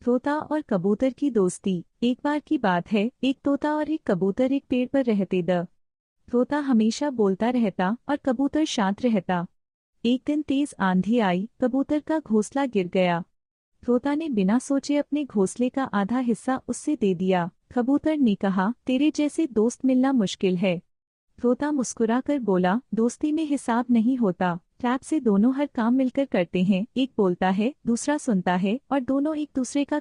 तोता और कबूतर की दोस्ती। एक बार की बात है, एक तोता और एक कबूतर एक पेड़ पर रहते द तोता हमेशा बोलता रहता और कबूतर शांत रहता। एक दिन तेज आंधी आई, कबूतर का घोंसला गिर गया। तोता ने बिना सोचे अपने घोंसले का आधा हिस्सा उससे दे दिया। कबूतर ने कहा, तेरे जैसे दोस्त मिलना मुश्किल है। तोता मुस्कुराकर बोला, दोस्ती में हिसाब नहीं होता। ट्रैप से दोनों हर काम मिलकर करते हैं, एक बोलता है, दूसरा सुनता है और दोनों एक दूसरे का